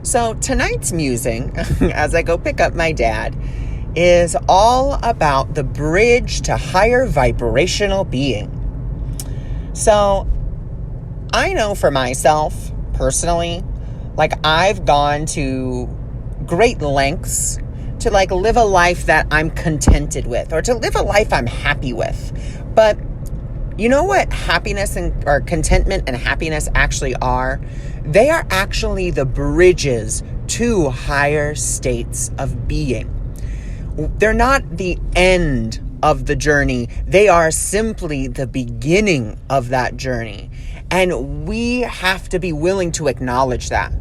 So tonight's musing, as I go pick up my dad, is all about the bridge to higher vibrational being. So I know for myself, personally, like I've gone to great lengths to like live a life that I'm contented with, or to live a life I'm happy with. But you know what happiness or contentment and happiness actually are? They are actually the bridges to higher states of being. They're not the end of the journey. They are simply the beginning of that journey. And we have to be willing to acknowledge that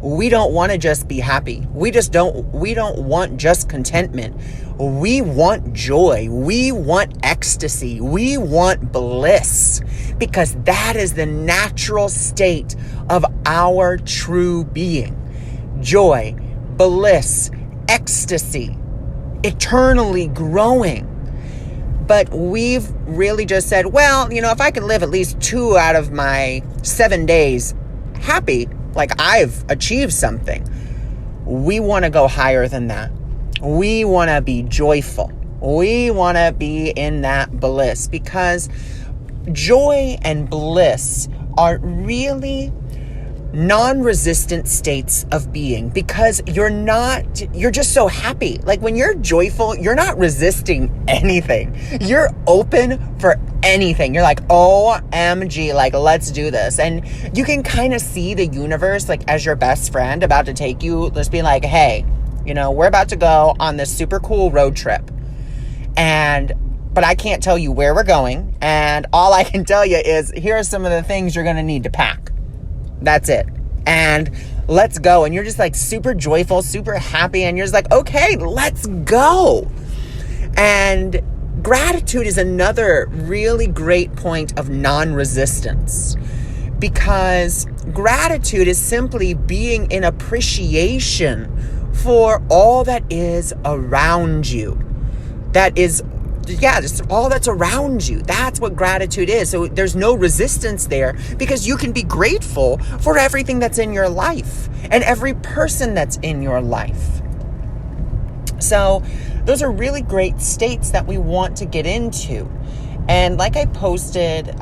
we don't want to just be happy. We don't want just contentment. We want joy. We want ecstasy. We want bliss, because that is the natural state of our true being. Joy, bliss, ecstasy, eternally growing. But we've really just said, well, if I can live at least 2 out of my 7 days happy, like I've achieved something. We want to go higher than that. We want to be joyful. We want to be in that bliss, because joy and bliss are really non-resistant states of being, because you're just so happy. Like when you're joyful, you're not resisting anything. You're open for anything. You're like, OMG, like let's do this. And you can kind of see the universe like as your best friend about to take you, just being like, hey, we're about to go on this super cool road trip. But I can't tell you where we're going. And all I can tell you is here are some of the things you're going to need to pack. That's it. And let's go. And you're just like super joyful, super happy. And you're just like, okay, let's go. And gratitude is another really great point of non-resistance, because gratitude is simply being in appreciation for all that is around you. Just all that's around you. That's what gratitude is. So there's no resistance there, because you can be grateful for everything that's in your life and every person that's in your life. So those are really great states that we want to get into. And like I posted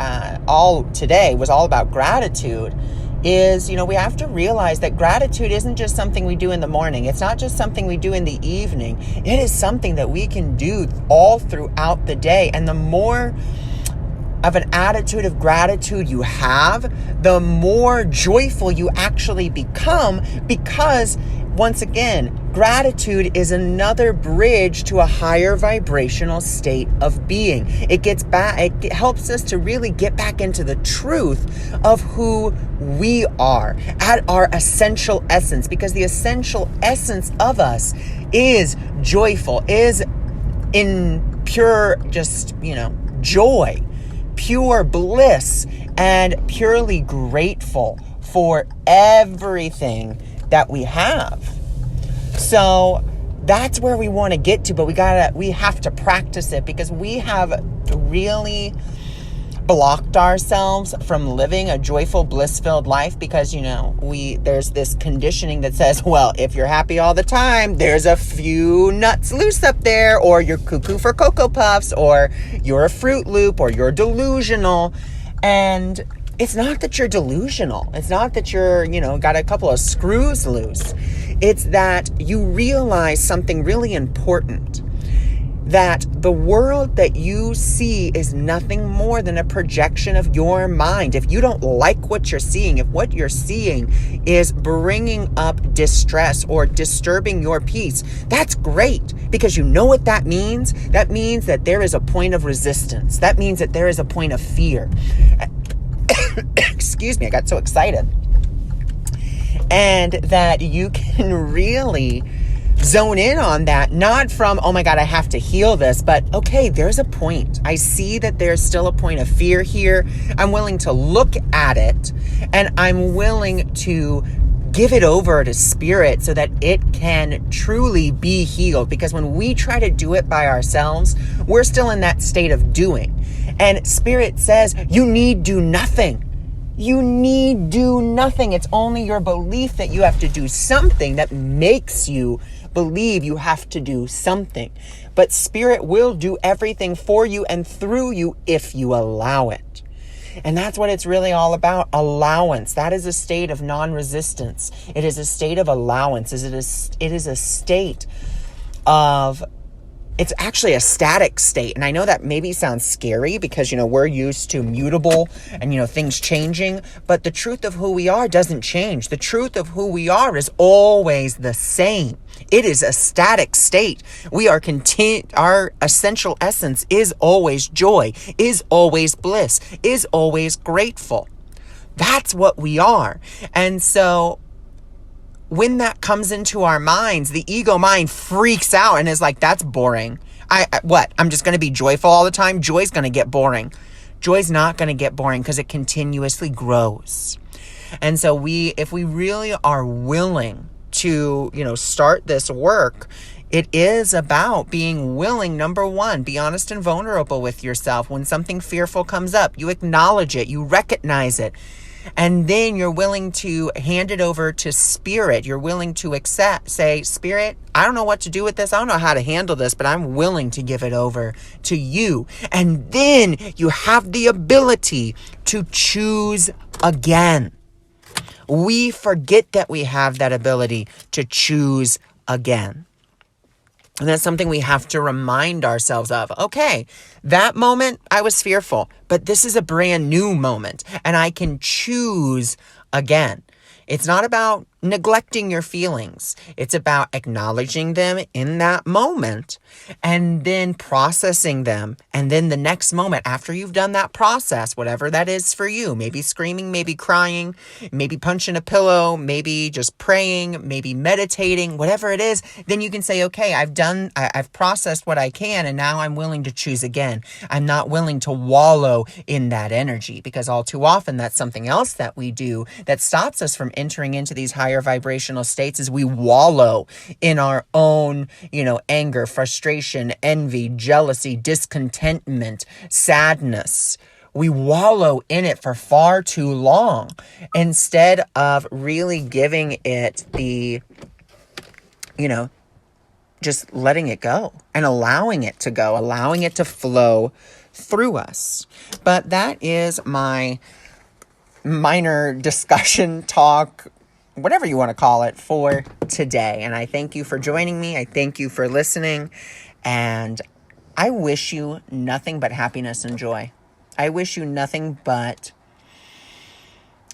all today was all about gratitude. Is, we have to realize that gratitude isn't just something we do in the morning. It's not just something we do in the evening. It is something that we can do all throughout the day. And the more of an attitude of gratitude you have, the more joyful you actually become, because once again, gratitude is another bridge to a higher vibrational state of being. It helps us to really get back into the truth of who we are at our essential essence, because the essential essence of us is joyful, is in pure, joy, pure bliss, and purely grateful for everything that we have. So that's where we want to get to, but we have to practice it, because we have really blocked ourselves from living a joyful, bliss-filled life, because there's this conditioning that says, well, if you're happy all the time, there's a few nuts loose up there, or you're cuckoo for Cocoa Puffs, or you're a Fruit Loop, or you're delusional. And it's not that you're delusional. It's not that you're, got a couple of screws loose. It's that you realize something really important, that the world that you see is nothing more than a projection of your mind. If you don't like what you're seeing, if what you're seeing is bringing up distress or disturbing your peace, that's great, because you know what that means? That means that there is a point of resistance. That means that there is a point of fear. Excuse me, I got so excited. And that you can really zone in on that, not from, oh my God, I have to heal this, but okay, there's a point. I see that there's still a point of fear here. I'm willing to look at it, and I'm willing to give it over to spirit so that it can truly be healed. Because when we try to do it by ourselves, we're still in that state of doing. And spirit says, you need do nothing. You need do nothing. It's only your belief that you have to do something that makes you believe you have to do something. But Spirit will do everything for you and through you if you allow it. And that's what it's really all about. Allowance. That is a state of non-resistance. It is a state of allowance. It is a state of, it's actually a static state. And I know that maybe sounds scary because, we're used to mutable and, things changing. But the truth of who we are doesn't change. The truth of who we are is always the same. It is a static state. Our essential essence is always joy, is always bliss, is always grateful. That's what we are. And so when that comes into our minds, the ego mind freaks out and is like, that's boring. I'm just going to be joyful all the time? Joy's going to get boring. Joy's not going to get boring because it continuously grows. And so if we really are willing to, start this work, it is about being willing. Number one, be honest and vulnerable with yourself. When something fearful comes up, you acknowledge it, you recognize it. And then you're willing to hand it over to Spirit. You're willing to say, Spirit, I don't know what to do with this. I don't know how to handle this, but I'm willing to give it over to you. And then you have the ability to choose again. We forget that we have that ability to choose again. And that's something we have to remind ourselves of. Okay, that moment I was fearful, but this is a brand new moment and I can choose again. It's not about neglecting your feelings. It's about acknowledging them in that moment and then processing them. And then the next moment after you've done that process, whatever that is for you, maybe screaming, maybe crying, maybe punching a pillow, maybe just praying, maybe meditating, whatever it is, then you can say, okay, I've processed what I can and now I'm willing to choose again. I'm not willing to wallow in that energy because all too often that's something else that we do that stops us from entering into these higher vibrational states is we wallow in our own, anger, frustration, envy, jealousy, discontentment, sadness. We wallow in it for far too long instead of really giving it the, just letting it go and allowing it to go, allowing it to flow through us. But that is my minor discussion talk, whatever you want to call it, for today. And I thank you for joining me. I thank you for listening. And I wish you nothing but happiness and joy. I wish you nothing but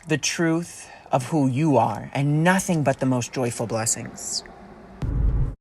the truth of who you are and nothing but the most joyful blessings.